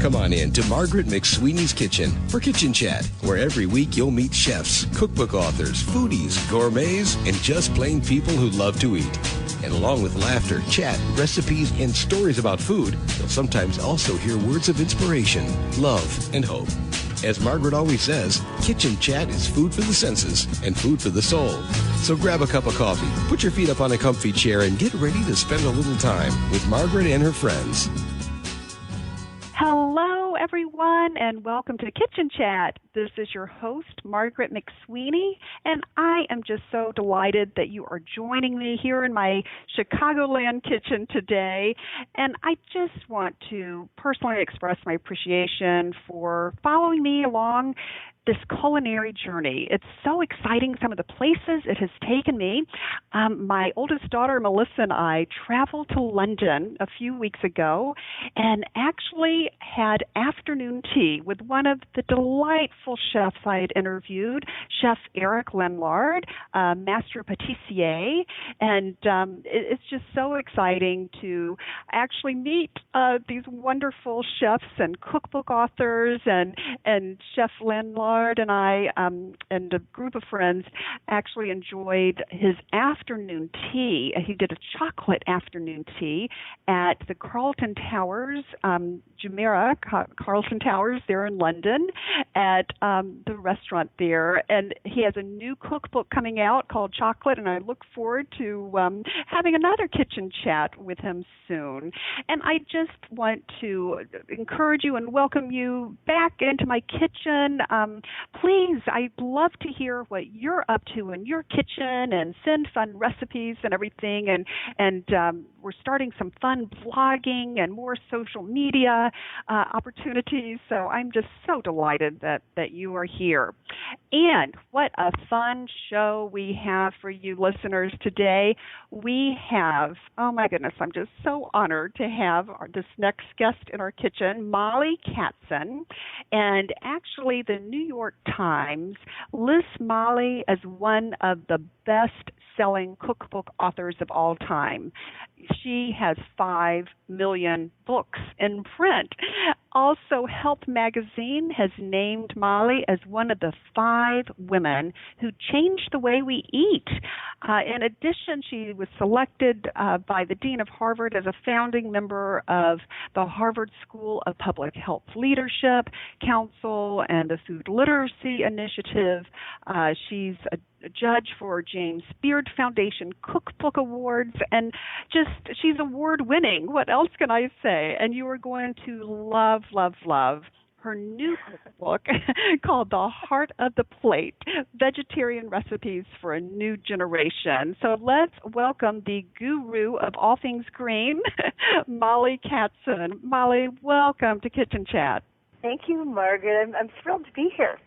Come on in to Margaret McSweeney's Kitchen for Kitchen Chat, where every week you'll meet chefs, cookbook authors, foodies, gourmets, and just plain people who love to eat. And along with laughter, chat, recipes, and stories about food, you'll sometimes also hear words of inspiration, love, and hope. As Margaret always says, Kitchen Chat is food for the senses and food for the soul. So grab a cup of coffee, put your feet up on a comfy chair, and get ready to spend a little time with Margaret and her friends. Hello, everyone, and welcome to Kitchen Chat. This is your host, Margaret McSweeney, and I am just so delighted that you are joining me here in my Chicagoland kitchen today. And I just want to personally express my appreciation for following me along this culinary journey. It's so exciting, some of the places it has taken me. My oldest daughter, Melissa, and I traveled to London a few weeks ago and actually had afternoon tea with one of the delightful chefs I had interviewed, Chef Eric Lenlard, master patissier. And it's just so exciting to actually meet these wonderful chefs and cookbook authors, and Chef Lenlard and I and a group of friends actually enjoyed his afternoon tea. He did a chocolate afternoon tea at the Carlton Towers, Jumeirah Carlton Towers there in London, at the restaurant there. And he has a new cookbook coming out called Chocolate, and I look forward to having another kitchen chat with him soon. And I just want to encourage you and welcome you back into my kitchen. Please, I'd love to hear what you're up to in your kitchen, and send fun recipes and everything. And we're starting some fun blogging and more social media opportunities. So I'm just so delighted that you are here. And what a fun show we have for you listeners today. We have, oh my goodness, I'm just so honored to have this next guest in our kitchen, Mollie Katzen. And actually, the New York Times lists Mollie as one of the best-selling cookbook authors of all time. She has 5 million books in print. Also, Health Magazine has named Mollie as one of the 5 women who changed the way we eat. In addition, she was selected by the Dean of Harvard as a founding member of the Harvard School of Public Health Leadership Council and the Food Literacy Initiative. She's a judge for James Beard Foundation Cookbook Awards, and just she's award-winning. What else can I say? And you are going to love, love, love her new cookbook called The Heart of the Plate, Vegetarian Recipes for a New Generation. So let's welcome the guru of all things green, Mollie Katzen. Mollie, welcome to Kitchen Chat. Thank you, Margaret. I'm thrilled to be here.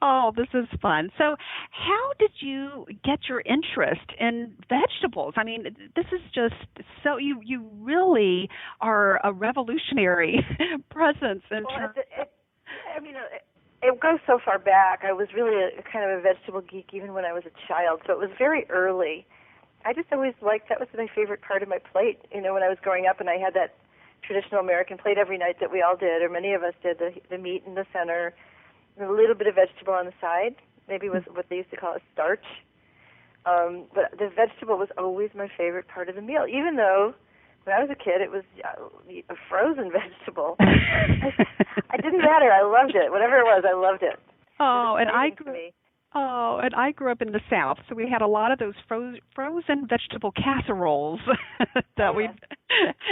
Oh, this is fun. So how did you get your interest in vegetables? I mean, this is just so, you really are a revolutionary presence. It goes so far back. I was really a kind of a vegetable geek even when I was a child, so it was very early. I just always liked, that was my favorite part of my plate, when I was growing up, and I had that traditional American plate every night that we all did, or many of us did, the meat in the center, a little bit of vegetable on the side, maybe was what they used to call a starch. But the vegetable was always my favorite part of the meal, even though when I was a kid it was a frozen vegetable. It didn't matter. I loved it. Whatever it was, I loved it. And I grew up in the South, so we had a lot of those frozen vegetable casseroles that we'd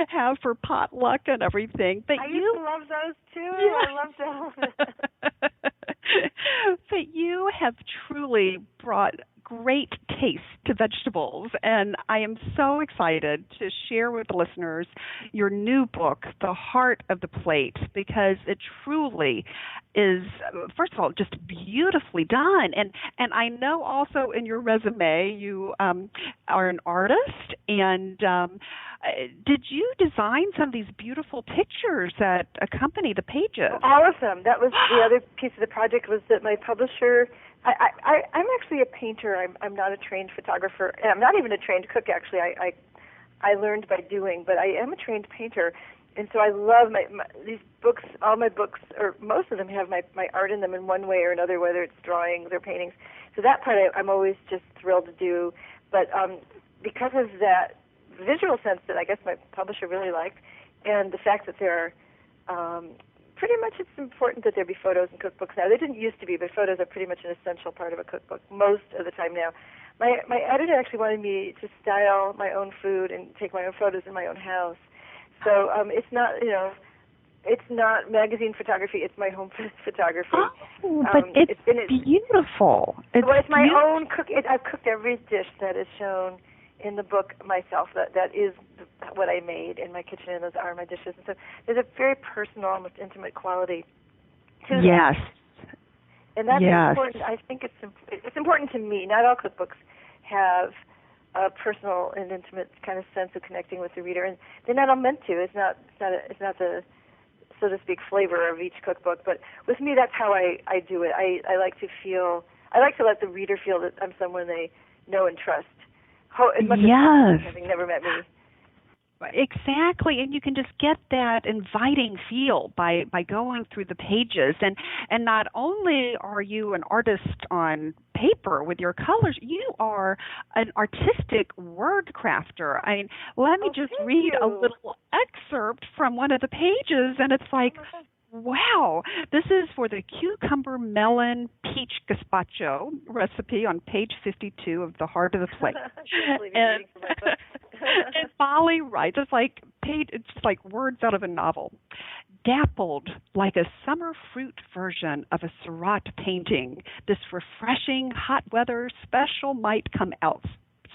have for potluck and everything. But I used to love those too. Yeah. I loved them. But you have truly brought great taste to vegetables, and I am so excited to share with the listeners your new book, The Heart of the Plate, because it truly is, first of all, just beautifully done. And I know also in your resume you are an artist, and did you design some of these beautiful pictures that accompany the pages? All of them. That was the other piece of the project, was that my publisher, I'm actually a painter. I'm not a trained photographer, and I'm not even a trained cook, actually. I learned by doing, but I am a trained painter. and so I love these books. All my books, or most of them, have my art in them in one way or another, whether it's drawings or paintings. So that part I'm always just thrilled to do. But because of that visual sense that I guess my publisher really liked, and the fact that there are pretty much, it's important that there be photos in cookbooks now. They didn't used to be, but photos are pretty much an essential part of a cookbook most of the time now. My editor actually wanted me to style my own food and take my own photos in my own house. So it's not, it's not magazine photography. It's my home photography. Oh, but it's beautiful. It's my own cook. I've cooked every dish that is shown in the book myself. That is what I made in my kitchen, and those are my dishes. And so there's a very personal, almost intimate quality to yes. that. And that's important. I think it's important to me. Not all cookbooks have a personal and intimate kind of sense of connecting with the reader, and they're not all meant to. It's not the, so to speak, flavor of each cookbook. But with me, that's how I do it. I like to let the reader feel that I'm someone they know and trust. As much as having never met me. Exactly, and you can just get that inviting feel by going through the pages, and not only are you an artist on paper with your colors, you are an artistic word crafter. I mean, let me just read a little excerpt from one of the pages, and it's like, wow, this is for the cucumber melon peach gazpacho recipe on page 52 of The Heart of the Plate. And Mollie writes, it's like words out of a novel. Dappled like a summer fruit version of a Seurat painting, this refreshing hot weather special might come out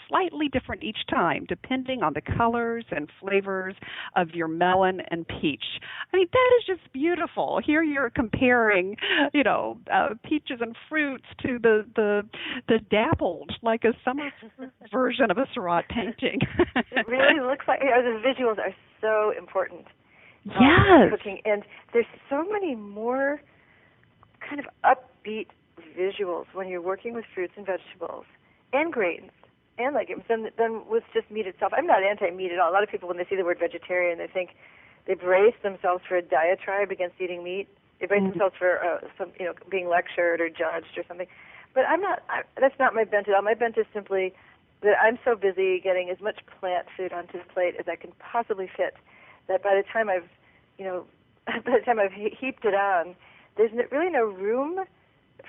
slightly different each time, depending on the colors and flavors of your melon and peach. I mean, that is just beautiful. Here you're comparing, peaches and fruits to the dappled, like a summer version of a Seurat painting. It really looks like the visuals are so important. Yes. Cooking, and there's so many more kind of upbeat visuals when you're working with fruits and vegetables and grains and legumes than with just meat itself. I'm not anti-meat at all. A lot of people, when they see the word vegetarian, they think they brace themselves for a diatribe against eating meat. They brace themselves for being lectured or judged or something. But I'm not. That's not my bent at all. My bent is simply that I'm so busy getting as much plant food onto the plate as I can possibly fit, that by the time I've heaped it on, there's really no room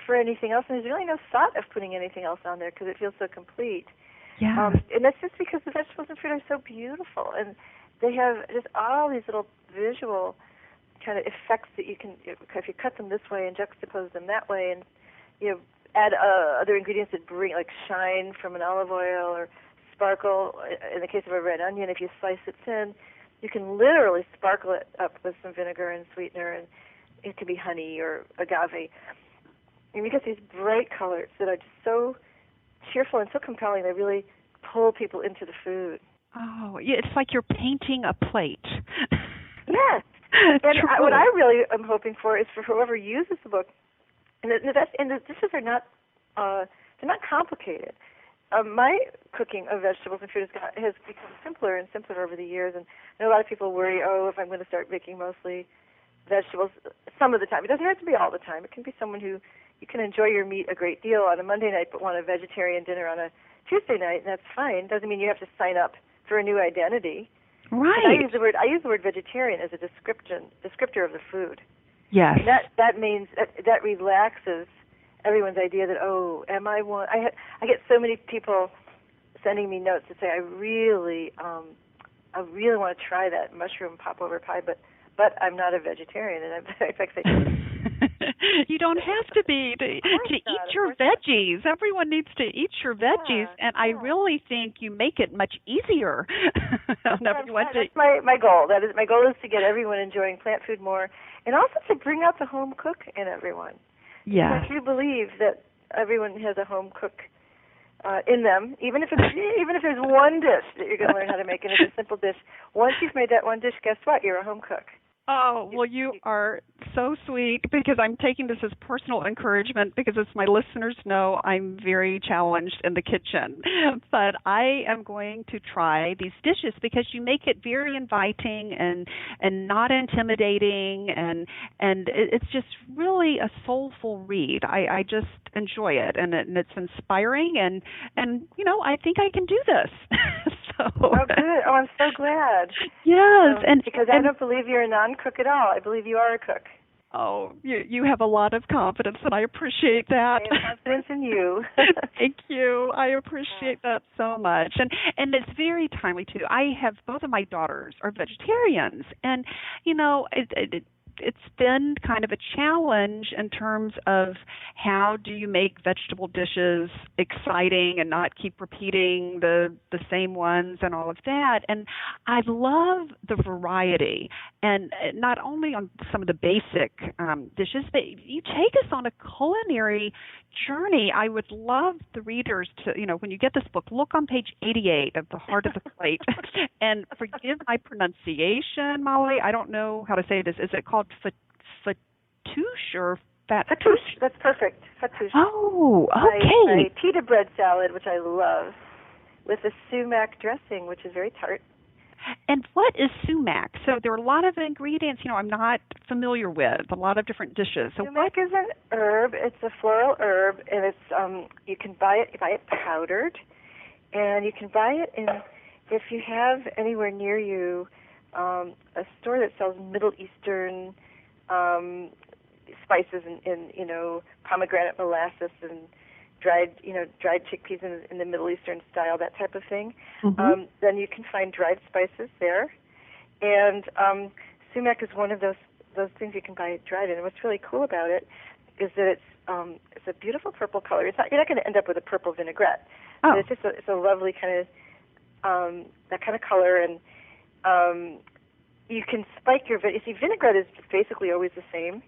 for anything else, and there's really no thought of putting anything else on there because it feels so complete. Yeah. And that's just because the vegetables and fruit are so beautiful, and they have just all these little visual kind of effects that you can, if you cut them this way and juxtapose them that way, and add other ingredients that bring, like shine from an olive oil or sparkle. In the case of a red onion, if you slice it thin, you can literally sparkle it up with some vinegar and sweetener, and it could be honey or agave. And you get these bright colors that are just so cheerful and so compelling. They really pull people into the food. Oh, yeah, it's like you're painting a plate. Yes. And what I really am hoping for is for whoever uses the book, and the dishes are not they're not complicated. My cooking of vegetables and fruit has become simpler and simpler over the years, and I know a lot of people worry, if I'm going to start making mostly vegetables some of the time. It doesn't have to be all the time. It can be someone who you can enjoy your meat a great deal on a Monday night but want a vegetarian dinner on a Tuesday night, and that's fine. Doesn't mean you have to sign up for a new identity. Right. And I use the word vegetarian as a descriptor of the food. Yes. And that means that relaxes everyone's idea that, am I one? I get so many people sending me notes that say, I really want to try that mushroom popover pie, but I'm not a vegetarian, and in fact, you don't have to be to eat your veggies. Everyone needs to eat your veggies, and I really think you make it much easier on everyone. That's my goal. My goal is to get everyone enjoying plant food more, and also to bring out the home cook in everyone. Yeah. I do believe that everyone has a home cook in them, even if there's one dish that you're going to learn how to make, and it's a simple dish. Once you've made that one dish, guess what? You're a home cook. Oh, well, you are so sweet because I'm taking this as personal encouragement because as my listeners know, I'm very challenged in the kitchen. But I am going to try these dishes because you make it very inviting and not intimidating and it's just really a soulful read. I just enjoy it and it's inspiring and I think I can do this. So Oh, good. Oh, I'm so glad. yes, Because I don't believe you're a non-cook at all. I believe you are a cook. oh, you have a lot of confidence, and I appreciate that. I have confidence in you. Thank you. I appreciate that so much, and it's very timely too. I have both of my daughters are vegetarians, and it's been kind of a challenge in terms of how do you make vegetable dishes exciting and not keep repeating the same ones and all of that. And I love the variety, and not only on some of the basic dishes, but you take us on a culinary journey. I would love the readers to, when you get this book, look on page 88 of The Heart of the Plate. And forgive my pronunciation, Molly. I don't know how to say this. Is it called fatouche or Fatouche. That's perfect. Fatouche. Oh, okay. My pita bread salad, which I love, with a sumac dressing, which is very tart. And what is sumac? So there are a lot of ingredients, I'm not familiar with, a lot of different dishes. So sumac is an herb. It's a floral herb, and it's you can buy it powdered, and you can buy it in, if you have anywhere near you a store that sells Middle Eastern spices and pomegranate molasses and dried chickpeas in the Middle Eastern style, that type of thing. Mm-hmm. Then you can find dried spices there, and sumac is one of those things you can buy dried. And what's really cool about it is that it's a beautiful purple color. You're not going to end up with a purple vinaigrette. Oh. But it's a lovely kind of that kind of color, and you can spike your vinaigrette is basically always the same.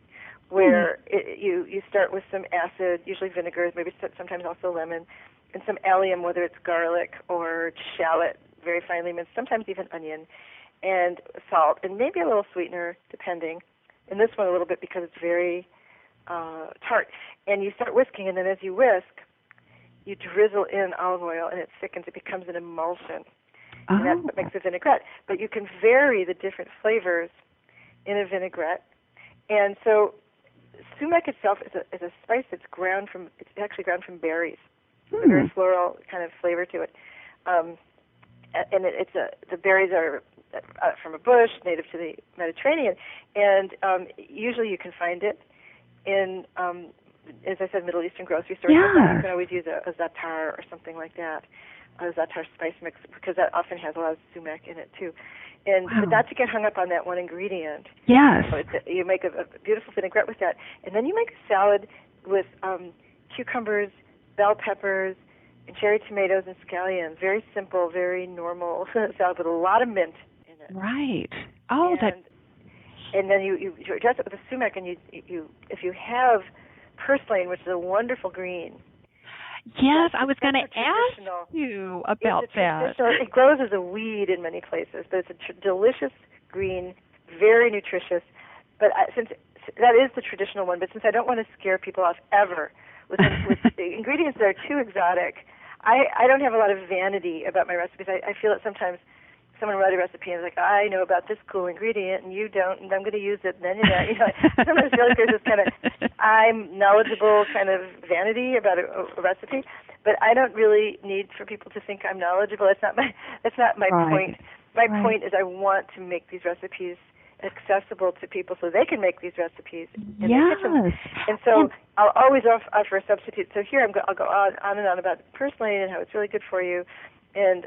Where you start with some acid, usually vinegar, maybe sometimes also lemon, and some allium, whether it's garlic or shallot, very finely minced, sometimes even onion, and salt, and maybe a little sweetener, depending. In this one, a little bit because it's very tart. And you start whisking, and then as you whisk, you drizzle in olive oil, and it thickens. It becomes an emulsion, and that's what makes a vinaigrette. But you can vary the different flavors in a vinaigrette, and so sumac itself is a spice that's actually ground from berries. It's a very floral kind of flavor to it, and the berries are from a bush native to the Mediterranean, and usually you can find it in, as I said, Middle Eastern grocery stores. Yeah. You can always use a za'atar or something like that, a za'atar spice mix, because that often has a lot of sumac in it too. And but not to get hung up on that one ingredient. Yes. So you make a beautiful vinaigrette with that, and then you make a salad with cucumbers, bell peppers, and cherry tomatoes and scallions. Very simple, very normal salad with a lot of mint in it. Right. Oh, and then you dress it with a sumac, and you if you have purslane, which is a wonderful green. Yes, I was going to ask you about that. It grows as a weed in many places, but it's a delicious green, very nutritious. But since that is the traditional one, but since I don't want to scare people off ever with the ingredients that are too exotic, I don't have a lot of vanity about my recipes. I feel that sometimes someone write a recipe and is like, I know about this cool ingredient and you don't, and I'm going to use it. And then sometimes I feel like there's this kind of I'm knowledgeable kind of vanity about a recipe, but I don't really need for people to think I'm knowledgeable. That's not my right. point. My point is I want to make these recipes accessible to people so they can make these recipes in their kitchens. And so I'll always offer a substitute. So here I'll go on and on about purslane and how it's really good for you, and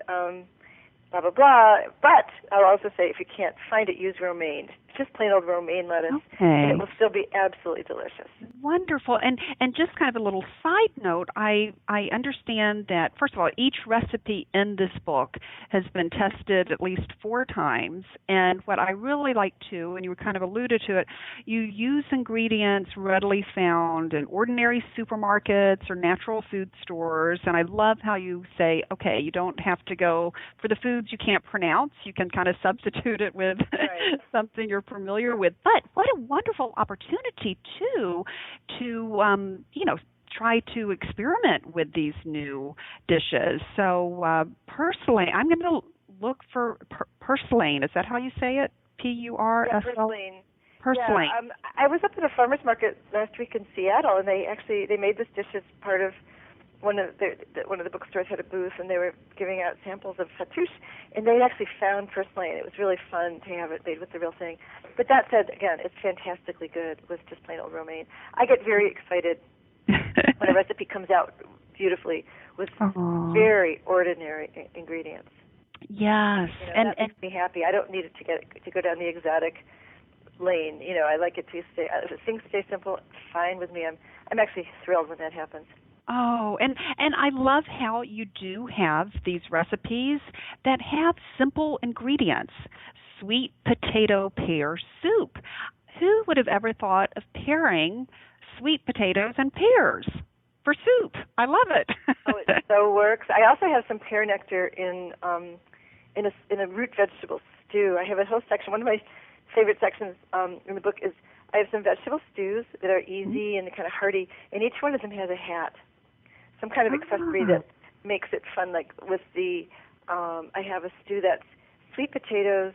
blah, blah, blah. But I'll also say if you can't find it, use romaine. Just plain old romaine lettuce. Okay. And it will still be absolutely delicious. Wonderful. And just kind of a little side note, I understand that, first of all, each recipe in this book has been tested at least 4 times. And what I really like to, and you kind of alluded to it, you use ingredients readily found in ordinary supermarkets or natural food stores. And I love how you say, okay, you don't have to go for the foods you can't pronounce. You can kind of substitute it with something you're familiar with. But what a wonderful opportunity, too, to, try to experiment with these new dishes. So personally, I'm going to look for purslane. Is that how you say it? P-U-R-S-L? Yeah, purslane. Purslane. Yeah, I was up at a farmer's market last week in Seattle, and they made this dish as part of one of the bookstores had a booth, and they were giving out samples of fattoush, and they actually found purslane. It was really fun to have it made with the real thing. But that said, again, it's fantastically good with just plain old romaine. I get very excited when a recipe comes out beautifully with very ordinary ingredients. Yes, and that makes me happy. I don't need it to go down the exotic lane. I like it to stay. If things stay simple, fine with me. I'm actually thrilled when that happens. Oh, and I love how you do have these recipes that have simple ingredients. Sweet potato pear soup. Who would have ever thought of pairing sweet potatoes and pears for soup? I love it. Oh, it so works. I also have some pear nectar in a root vegetable stew. I have a whole section. One of my favorite sections in the book is I have some vegetable stews that are easy and kind of hearty, and each one of them has a hat, some kind of accessory that makes it fun. Like with I have a stew that's sweet potatoes,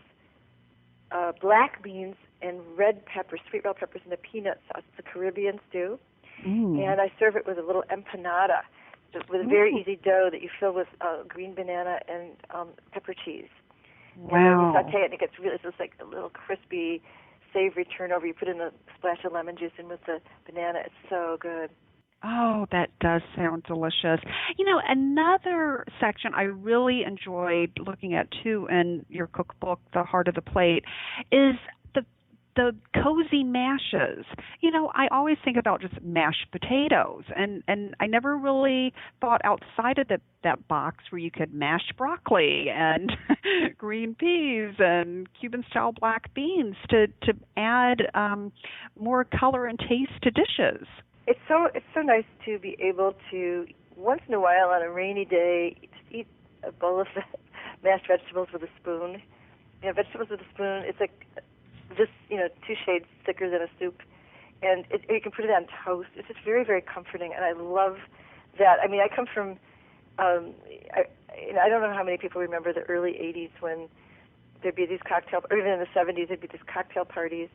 black beans, and red peppers, sweet bell peppers, and a peanut sauce. It's a Caribbean stew. And I serve it with a little empanada, with a very easy dough that you fill with green banana and pepper cheese. Wow. And then you saute it, and it gets really, it's just like a little crispy, savory turnover. You put in a splash of lemon juice in with the banana. It's so good. Oh, that does sound delicious. Another section I really enjoyed looking at, too, in your cookbook, The Heart of the Plate, is the cozy mashes. I always think about just mashed potatoes, and I never really thought outside of that box where you could mash broccoli and green peas and Cuban-style black beans to add more color and taste to dishes. It's so nice to be able to, once in a while on a rainy day, just eat a bowl of mashed vegetables with a spoon. Vegetables with a spoon, it's like this, 2 shades thicker than a soup. And you can put it on toast. It's just very, very comforting, and I love that. I mean, I come from, I don't know how many people remember the early 80s when there'd be these or even in the 70s, there'd be these cocktail parties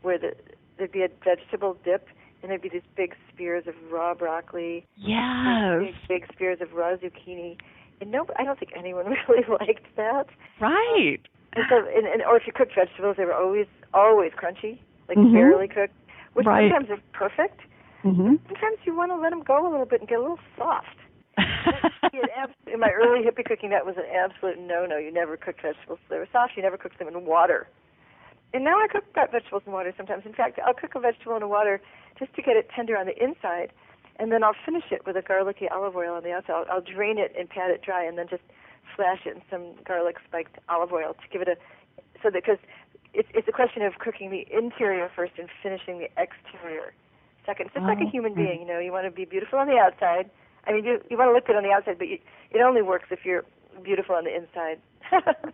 where there'd be a vegetable dip, and there'd be these big spears of raw broccoli. Yes. Big spears of raw zucchini. And I don't think anyone really liked that. Right. Or if you cooked vegetables, they were always crunchy, like barely cooked, which sometimes is perfect. Sometimes you want to let them go a little bit and get a little soft. In my early hippie cooking, that was an absolute no-no. You never cooked vegetables so they were soft. You never cooked them in water. And now I cook vegetables in water sometimes. In fact, I'll cook a vegetable in water just to get it tender on the inside, and then I'll finish it with a garlicky olive oil on the outside. I'll drain it and pat it dry, and then just flash it in some garlic spiked olive oil to give it because it's a question of cooking the interior first and finishing the exterior second. Just like a human being, you want to be beautiful on the outside. I mean, you want to look good on the outside, but it only works if you're beautiful on the inside.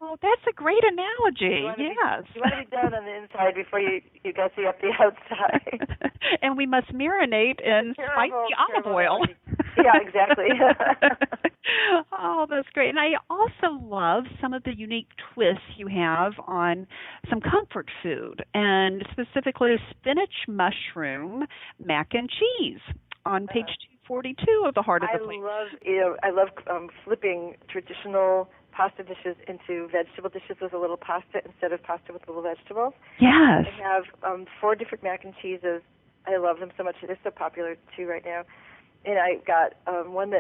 Well, that's a great analogy. Yes. You want to be down on the inside before you gussy up the outside. And we must marinate in spicy olive oil. Yeah, exactly. Oh, that's great. And I also love some of the unique twists you have on some comfort food, and specifically spinach mushroom mac and cheese on page 242 of The Heart of the Plate. I love flipping traditional pasta dishes into vegetable dishes with a little pasta instead of pasta with little vegetables. Yes. I have 4 different mac and cheeses. I love them so much. They're so popular, too, right now. And I got the one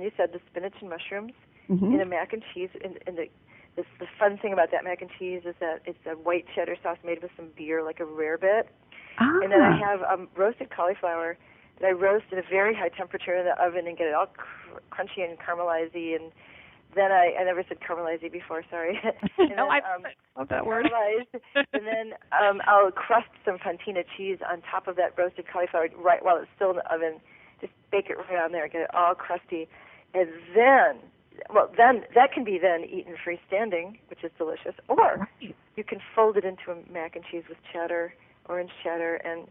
you said, the spinach and mushrooms in a mac and cheese. And the fun thing about that mac and cheese is that it's a white cheddar sauce made with some beer, like a rarebit. And then I have roasted cauliflower that I roast at a very high temperature in the oven and get it all crunchy and caramelized-y. And then I never said caramelized before, sorry. And no, I love that word. And then I'll crust some fontina cheese on top of that roasted cauliflower right while it's still in the oven. Just bake it right on there, get it all crusty. And then well, then that can be then eaten freestanding, which is delicious, or you can fold it into a mac and cheese with cheddar, orange cheddar, and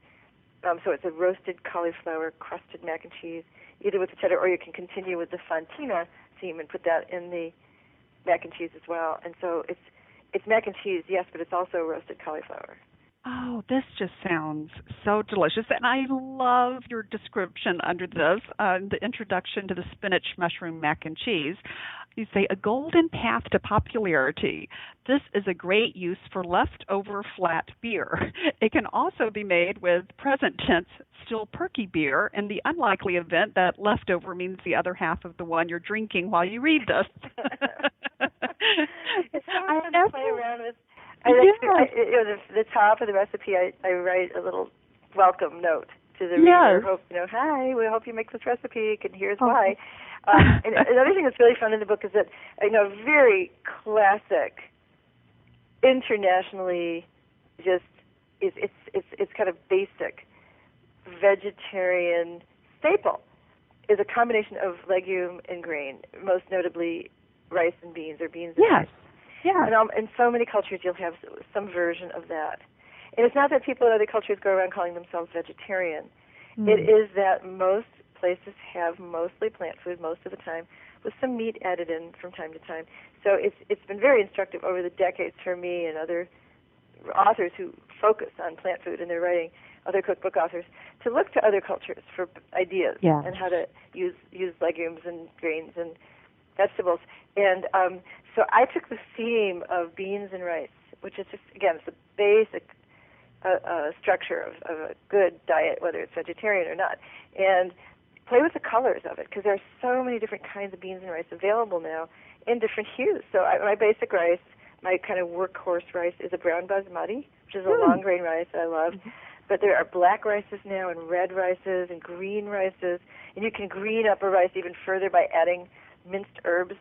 so it's a roasted cauliflower crusted mac and cheese, either with the cheddar, or you can continue with the fontina theme and put that in the mac and cheese as well. And so it's mac and cheese, yes, but it's also roasted cauliflower. Oh, this just sounds so delicious. And I love your description under this, the introduction to the spinach mushroom mac and cheese. You say, a golden path to popularity. This is a great use for leftover flat beer. It can also be made with present tense still perky beer in the unlikely event that leftover means the other half of the one you're drinking while you read this. It's so fun to play around with. The top of the recipe, I write a little welcome note to the reader. Hi, we hope you make this recipe, and here's why. And another thing that's really fun in the book is that very classic, internationally, just it's kind of basic vegetarian staple is a combination of legume and grain, most notably rice and beans, or beans and rice. Yeah. And in so many cultures, you'll have some version of that. And it's not that people in other cultures go around calling themselves vegetarian. It is that most places have mostly plant food most of the time, with some meat added in from time to time. So it's been very instructive over the decades for me and other authors who focus on plant food in their writing, other cookbook authors, to look to other cultures for ideas and how to use legumes and grains and vegetables. And so I took the theme of beans and rice, which is just, again, it's the basic structure of a good diet, whether it's vegetarian or not, and play with the colors of it, because there are so many different kinds of beans and rice available now in different hues. So my basic rice, my kind of workhorse rice, is a brown basmati, which is a long grain rice that I love. But there are black rices now, and red rices, and green rices, and you can green up a rice even further by adding minced herbs.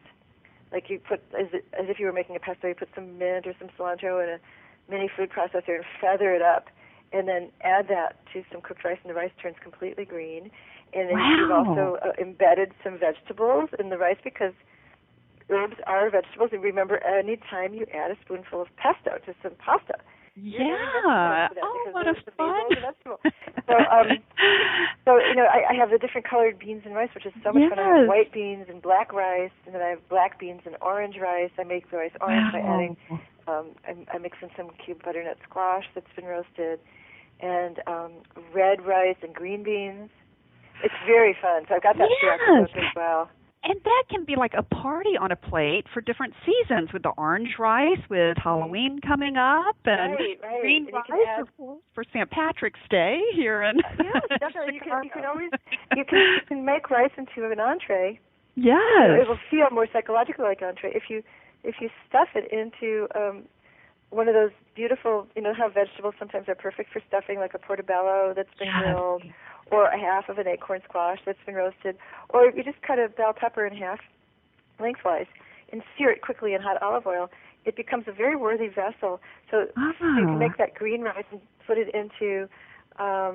Like you put, as if you were making a pesto, you put some mint or some cilantro in a mini food processor and feather it up, and then add that to some cooked rice, and the rice turns completely green. And then you've also embedded some vegetables in the rice, because herbs are vegetables. And remember, any time you add a spoonful of pesto to some pasta, what a fun! So I have the different colored beans and rice, which is so much fun. I have white beans and black rice, and then I have black beans and orange rice. I make the rice orange by adding, I mix in some cubed butternut squash that's been roasted, and red rice and green beans. It's very fun. So I've got that throughout the book as well. And that can be like a party on a plate for different seasons, with the orange rice, with Halloween coming up, and green and rice for St. Patrick's Day here in Yes, definitely. You can make rice into an entree. Yes. It will feel more psychologically like entree if you stuff it into one of those beautiful, how vegetables sometimes are perfect for stuffing, like a portobello that's been grilled, or a half of an acorn squash that's been roasted, or you just cut a bell pepper in half lengthwise and sear it quickly in hot olive oil. It becomes a very worthy vessel. So you can make that green rice and put it into a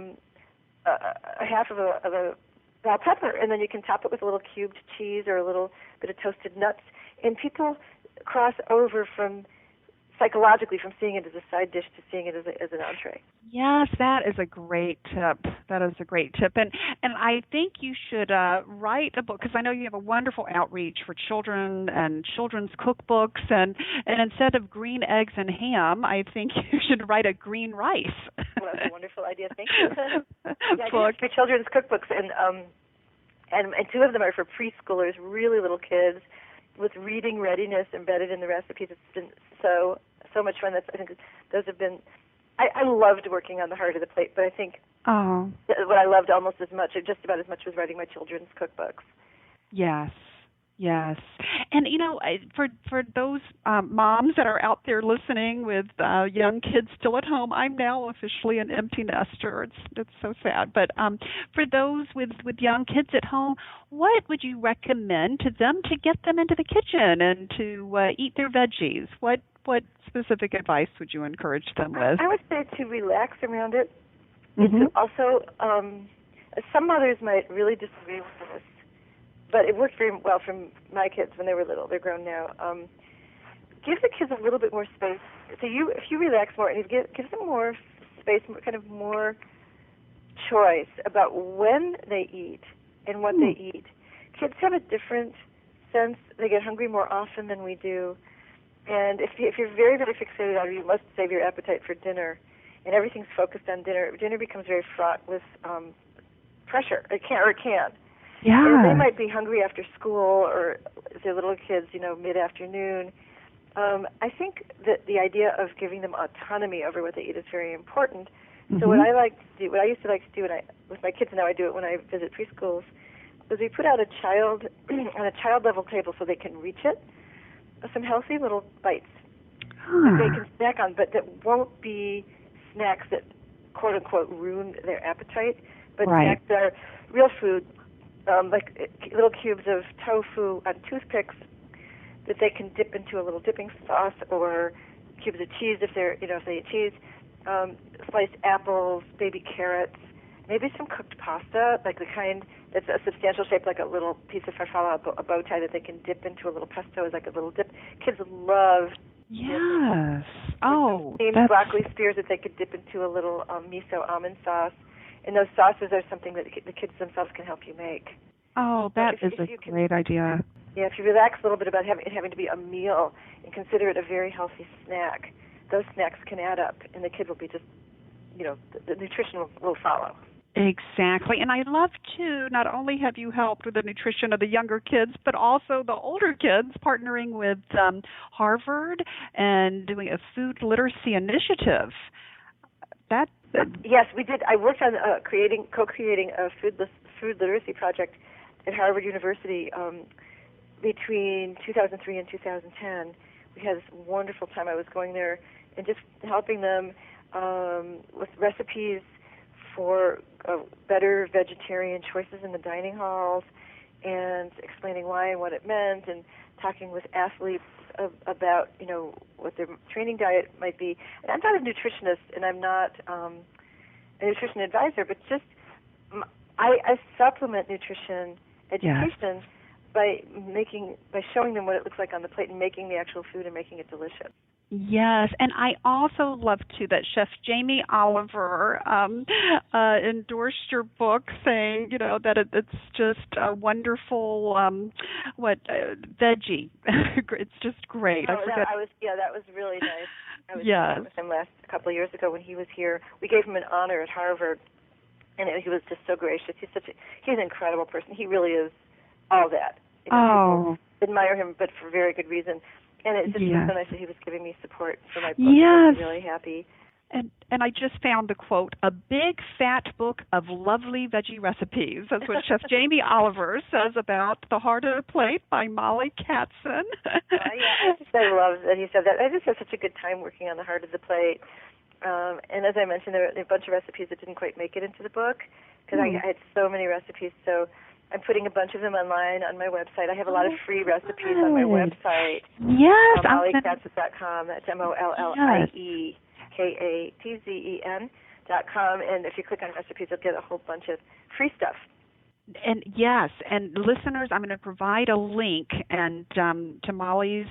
half of a bell pepper, and then you can top it with a little cubed cheese or a little bit of toasted nuts. And people cross over psychologically from seeing it as a side dish to seeing it as an entree. Yes, that is a great tip. And I think you should write a book, because I know you have a wonderful outreach for children and children's cookbooks, and instead of green eggs and ham, I think you should write a green rice. Well, that's a wonderful idea. Thank you. Book for children's cookbooks, and two of them are for preschoolers, really little kids, with reading readiness embedded in the recipes. It's been so much fun. I think those have been. I loved working on the heart of the plate, but I think what I loved almost as much, or just about as much, was writing my children's cookbooks. Yes. And for those moms that are out there listening with young kids still at home, I'm now officially an empty nester. It's so sad. But for those with young kids at home, what would you recommend to them to get them into the kitchen and to eat their veggies? What specific advice would you encourage them with? I would say to relax around it. It's also, some mothers might really disagree with this, but it worked very well for my kids when they were little. They're grown now. Give the kids a little bit more space. So if you relax more and you give them more space, more choice about when they eat and what they eat. Kids have a different sense. They get hungry more often than we do. And if you're very, very fixated on you must save your appetite for dinner, and everything's focused on dinner becomes very fraught with pressure. It can. Yeah. And they might be hungry after school, or if they're little kids, mid-afternoon. I think that the idea of giving them autonomy over what they eat is very important. So what I used to like to do with my kids, and now I do it when I visit preschools, is we put out a child on a child level table so they can reach it, some healthy little bites that they can snack on, but that won't be snacks that quote unquote ruin their appetite, but snacks that are real food, like little cubes of tofu on toothpicks that they can dip into a little dipping sauce, or cubes of cheese if they eat cheese, sliced apples, baby carrots, maybe some cooked pasta, like the kind that's a substantial shape, like a little piece of farfalle, a bow tie that they can dip into a little pesto as like a little dip. Kids love. Yes. Steamed broccoli spears that they could dip into a little miso almond sauce. And those sauces are something that the kids themselves can help you make. Oh, that is a great idea. Yeah, if you relax a little bit about it having to be a meal and consider it a very healthy snack, those snacks can add up, and the kid will be just, the nutrition will follow. Exactly. And I love, too, not only have you helped with the nutrition of the younger kids, but also the older kids, partnering with Harvard and doing a food literacy initiative. Yes, we did. I worked on co-creating a food literacy project at Harvard University between 2003 and 2010. We had this wonderful time. I was going there and just helping them with recipes for better vegetarian choices in the dining halls, and explaining why and what it meant, and talking with athletes about what their training diet might be. And I'm not a nutritionist, and I'm not a nutrition advisor, but just I supplement nutrition education by showing them what it looks like on the plate and making the actual food and making it delicious. Yes, and I also love, too, that Chef Jamie Oliver endorsed your book, saying, that it's just a wonderful, veggie. It's just great. That was really nice. I was with him a couple of years ago when he was here. We gave him an honor at Harvard, and he was just so gracious. He's an incredible person. He really is all that. People admire him, but for very good reason. And it just was so nice that he was giving me support for my book. I was really happy. And I just found the quote, "A big fat book of lovely veggie recipes." That's what Chef Jamie Oliver says about The Heart of the Plate by Mollie Katzen. I love that he said that. I just had such a good time working on The Heart of the Plate. And as I mentioned, there were a bunch of recipes that didn't quite make it into the book because I had so many recipes. So I'm putting a bunch of them online on my website. I have a lot of free recipes on my website. Yes. MollieKatzen.com. That's MollieKatzen.com. And if you click on recipes, you'll get a whole bunch of free stuff. And yes, and listeners, I'm going to provide a link to Mollie's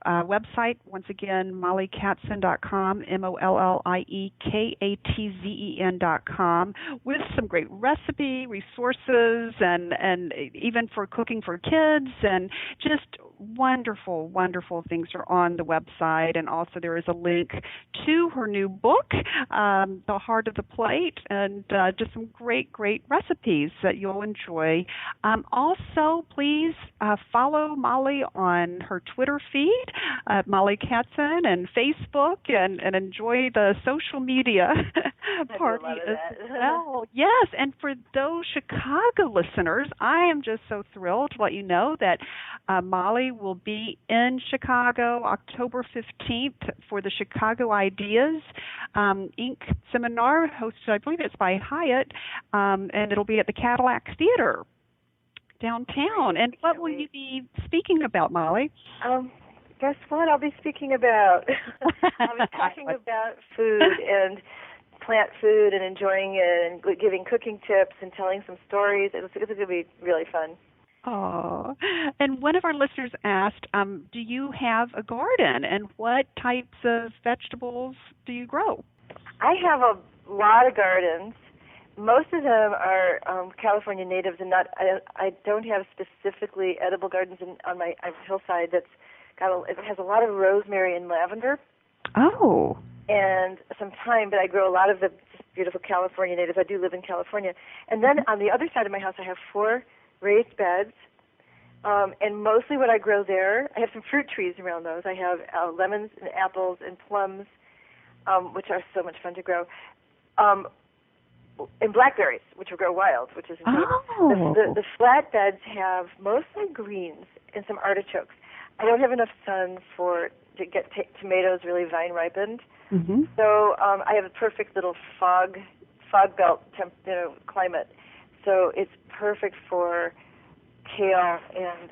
website. Once again, MollieKatzen.com, MollieKatzen.com, with some great recipe resources and even for cooking for kids, and just wonderful, wonderful things are on the website. And also there is a link to her new book, The Heart of the Plate, and just some great, great recipes that you'll enjoy. Also, please follow Mollie on her Twitter feed, Mollie Katzen, and Facebook, and enjoy the social media party as well. Yes, and for those Chicago listeners, I am just so thrilled to let you know that Mollie will be in Chicago October 15th for the Chicago Ideas Inc. seminar hosted, I believe it's by Hyatt, and it'll be at the Cadillac Theater downtown. And what will you be speaking about, Mollie? Guess what I'll be speaking about? I'll be talking about food and plant food and enjoying it and giving cooking tips and telling some stories. It's going to be really fun. Oh, and one of our listeners asked, do you have a garden, and what types of vegetables do you grow? I have a lot of gardens. Most of them are California natives, and not. I don't have specifically edible gardens on my hillside. It has a lot of rosemary and lavender. Oh. And some thyme, but I grow a lot of the beautiful California natives. I do live in California. And then on the other side of my house, I have 4 raised beds. And mostly what I grow there, I have some fruit trees around those. I have lemons and apples and plums, which are so much fun to grow. And blackberries, which will grow wild, which is neat. Oh. The flat beds have mostly greens and some artichokes. I don't have enough sun to get tomatoes really vine ripened. Mm-hmm. So I have a perfect little fog belt climate. So it's perfect for kale and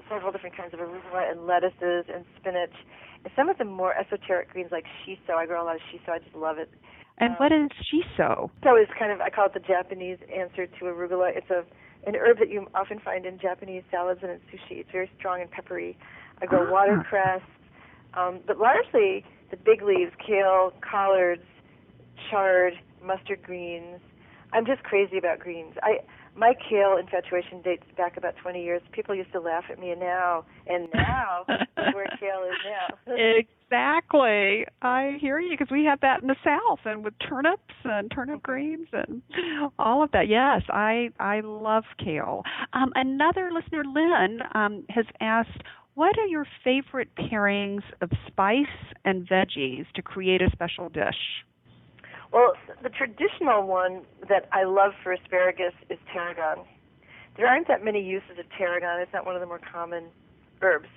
several different kinds of arugula and lettuces and spinach. And some of the more esoteric greens like shiso. I grow a lot of shiso. I just love it. And what is shiso? So it's I call it the Japanese answer to arugula. It's an herb that you often find in Japanese salads and in sushi. It's very strong and peppery. I grow watercress, but largely the big leaves, kale, collards, chard, mustard greens. I'm just crazy about greens. My kale infatuation dates back about 20 years. People used to laugh at me, and now is where kale is now. Exactly. I hear you, because we have that in the South, and with turnips and turnip greens and all of that. Yes, I love kale. Another listener, Lynn, has asked, what are your favorite pairings of spice and veggies to create a special dish? Well, the traditional one that I love for asparagus is tarragon. There aren't that many uses of tarragon. It's not one of the more common herbs.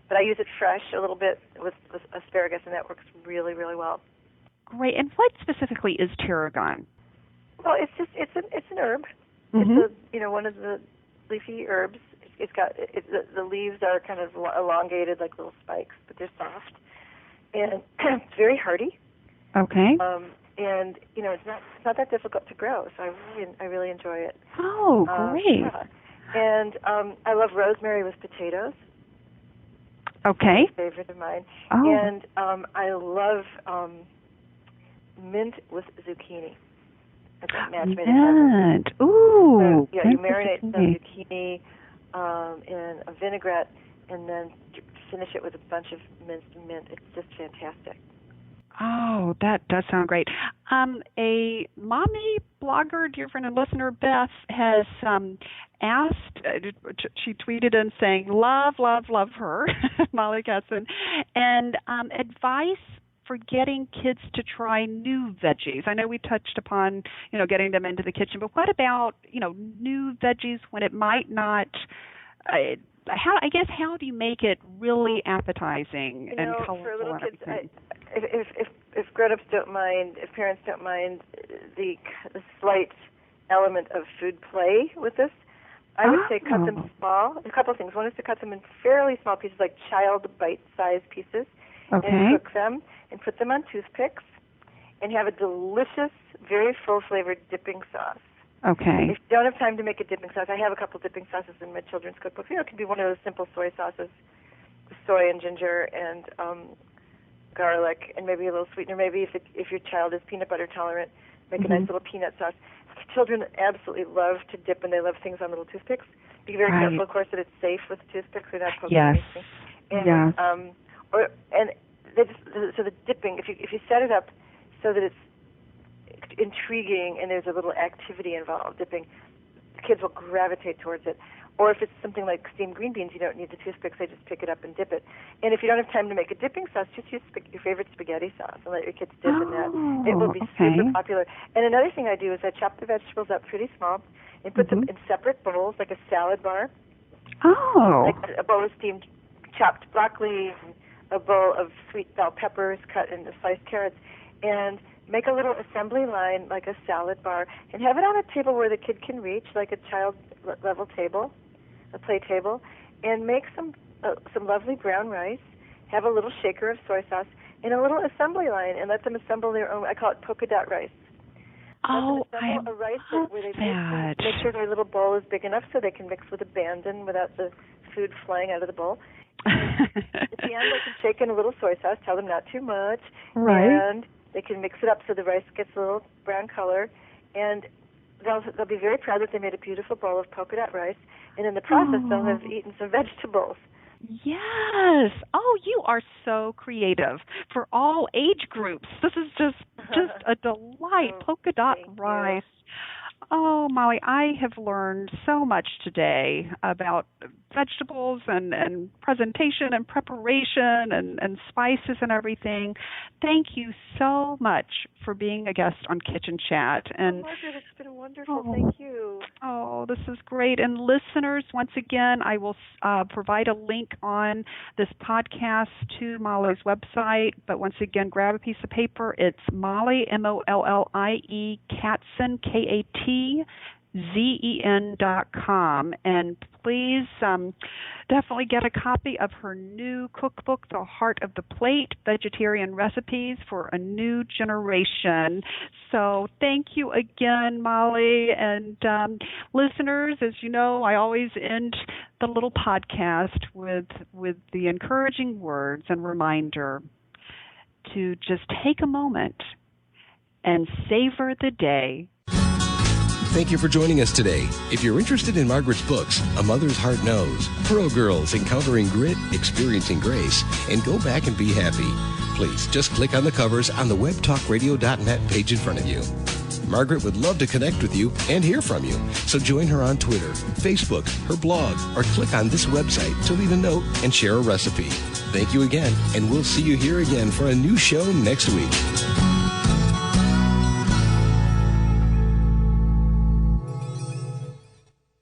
But I use it fresh a little bit with asparagus, and that works really, really well. Great. And what specifically is tarragon? Well, it's an herb. Mm-hmm. It's one of the leafy herbs. The leaves are kind of elongated like little spikes, but they're soft, and it's very hardy. Okay. And it's not that difficult to grow, so I really enjoy it. Oh, great. Yeah. And I love rosemary with potatoes. Okay. That's a favorite of mine. Oh. And I love mint with zucchini. That's a match made in heaven. Ooh. So, yeah, you marinate some zucchini in a vinaigrette, and then finish it with a bunch of minced mint. It's just fantastic. Oh, that does sound great. A mommy blogger, dear friend and listener, Beth, has asked, she tweeted in saying, love her, Mollie Katzen, and advice for getting kids to try new veggies. I know we touched upon, getting them into the kitchen, but what about, new veggies when it might not, how do you make it really appetizing and colorful? For little kids, and if grown-ups don't mind, if parents don't mind the slight element of food play with this, I would say cut them small. A couple of things. One is to cut them in fairly small pieces, like child bite-sized pieces, and cook them and put them on toothpicks and have a delicious, very full-flavored dipping sauce. Okay. If you don't have time to make a dipping sauce, I have a couple dipping sauces in my children's cookbooks. It can be one of those simple soy sauces with soy and ginger and garlic and maybe a little sweetener. Maybe if your child is peanut butter tolerant, make a nice little peanut sauce. Children absolutely love to dip, and they love things on little toothpicks. Be very careful, of course, that it's safe with toothpicks. They're not poking anything. And, so the dipping, if you set it up so that it's intriguing and there's a little activity involved, dipping, kids will gravitate towards it. Or if it's something like steamed green beans, you don't need the toothpicks. They just pick it up and dip it. And if you don't have time to make a dipping sauce, just use your favorite spaghetti sauce and let your kids dip in that. It will be super popular. And another thing I do is I chop the vegetables up pretty small and put them in separate bowls, like a salad bar. Oh. Like a bowl of steamed chopped broccoli, and a bowl of sweet bell peppers cut into sliced carrots, and make a little assembly line like a salad bar, and have it on a table where the kid can reach, like a child-level table, a play table, and make some lovely brown rice, have a little shaker of soy sauce, and a little assembly line, and let them assemble their own, I call it polka dot rice. Oh, I love a rice where they that. make sure their little bowl is big enough so they can mix with abandon without the food flying out of the bowl. At the end, they can shake in a little soy sauce. Tell them not too much. Right. And they can mix it up so the rice gets a little brown color. And they'll be very proud that they made a beautiful bowl of polka dot rice. And in the process, they'll have eaten some vegetables. Yes. Oh, you are so creative for all age groups. This is just a delight. Polka dot rice. Oh, Mollie, I have learned so much today about vegetables and presentation and preparation and spices and everything. Thank you so much for being a guest on Kitchen Chat. And Margaret, it's been wonderful. Thank you. Oh, this is great. And listeners, once again, I will provide a link on this podcast to Mollie's website. But once again, grab a piece of paper. It's Mollie, Mollie, Katzen, KATZEN.com. And please definitely get a copy of her new cookbook, The Heart of the Plate, Vegetarian Recipes for a New Generation. So thank you again, Mollie. And listeners, as you know, I always end the little podcast with the encouraging words and reminder to just take a moment and savor the day. Thank you for joining us today. If you're interested in Margaret's books, A Mother's Heart Knows, Pearl Girls Encountering Grit, Experiencing Grace, and Go Back and Be Happy, please just click on the covers on the webtalkradio.net page in front of you. Margaret would love to connect with you and hear from you, so join her on Twitter, Facebook, her blog, or click on this website to leave a note and share a recipe. Thank you again, and we'll see you here again for a new show next week.